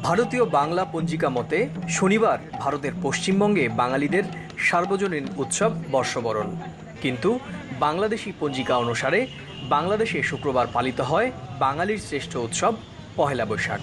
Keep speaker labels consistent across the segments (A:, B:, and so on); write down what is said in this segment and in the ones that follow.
A: ভারতীয় বাংলা পঞ্জিকা মতে শনিবার ভারতের পশ্চিমবঙ্গে বাঙালিদের সার্বজনীন উৎসব বর্ষবরণ। কিন্তু বাংলাদেশি পঞ্জিকা অনুসারে বাংলাদেশে শুক্রবার পালিত হয় বাঙালির শ্রেষ্ঠ উৎসব পহেলা বৈশাখ।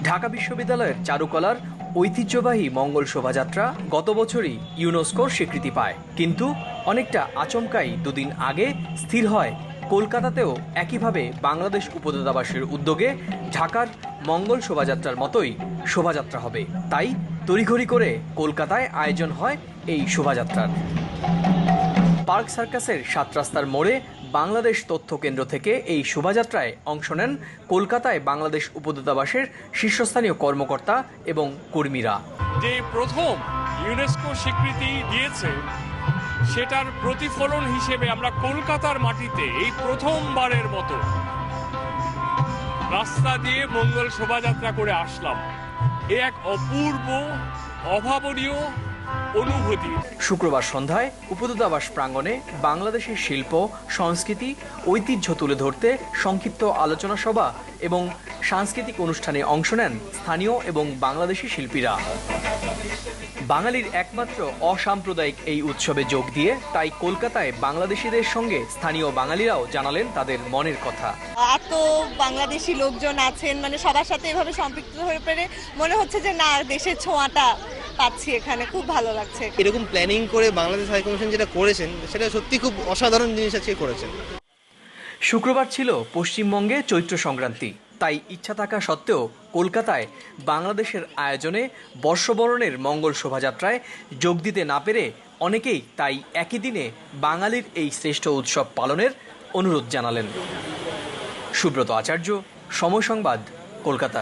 A: ঢাকা বিশ্ববিদ্যালয়ের চারুকলার ঐতিহ্যবাহী মঙ্গল শোভাযাত্রা গত বছরই ইউনেস্কোর স্বীকৃতি পায়, কিন্তু অনেকটা আচমকাই দুদিন আগে স্থির হয় কলকাতাতেও একইভাবে বাংলাদেশ উপদূতাবাসের উদ্যোগে ঢাকার মঙ্গল শোভাযাত্রার মতোই শোভাযাত্রা হবে। তাই তড়িঘড়ি করে কলকাতায় আয়োজন হয় এই শোভাযাত্রার। পার্ক সার্কাসের 7 রাস্তার মোড়ে বাংলাদেশ তথ্য কেন্দ্র থেকে এই শোভাযাত্রায় অংশ নেন কলকাতায় বাংলাদেশ উপদূতাবাসের শীর্ষস্থানীয় কর্মকর্তা এবং কর্মীরা।
B: যে প্রথম ইউনেস্কো স্বীকৃতি দিয়েছে সেটার প্রতিফলন হিসেবে আমরা কলকাতার মাটিতে এই প্রথমবারের মতো রাস্তা দিয়ে মঙ্গল শোভাযাত্রা করে আসলাম। এ এক অপূর্ব অভাবনীয় অনুভূতি।
A: শুক্রবার সন্ধ্যায় উপদূতাবাস প্রাঙ্গণে বাংলাদেশের শিল্প, সংস্কৃতি, ঐতিহ্য তুলে ধরতে সংক্ষিপ্ত আলোচনা সভা এবং সাংস্কৃতিক অনুষ্ঠানে অংশ নেন স্থানীয় এবং বাংলাদেশি শিল্পীরা। বাঙালির একমাত্র অসাম্প্রদায়িক এই উৎসবে যোগ দিয়ে তাই কলকাতায় বাংলাদেশিদের সঙ্গে স্থানীয় বাঙালিরাও জানালেন তাদের মনের কথা।
C: এত বাংলাদেশি লোকজন আছেন, মানে সবার সাথে এভাবে সম্পৃক্ত হয়ে পেরে মনে হচ্ছে যে না, দেশের ছোঁয়াটা পাচ্ছি এখানে, খুব ভালো লাগছে।
D: এরকম প্ল্যানিং করে বাংলাদেশ হাই কমিশন যেটা করেছেন সেটা সত্যি খুব অসাধারণ জিনিস আজকে করেছেন।
A: শুক্রবার ছিল পশ্চিমবঙ্গে চৈত্র সংক্রান্তি, তাই ইচ্ছা থাকা সত্ত্বেও কলকাতায় বাংলাদেশের আয়োজনে বর্ষবরণের মঙ্গল শোভাযাত্রায় যোগ দিতে না পেরে অনেকেই তাই একই দিনে বাঙালির এই শ্রেষ্ঠ উৎসব পালনের অনুরোধ জানালেন। সুব্রত আচার্য, সময় সংবাদ, কলকাতা।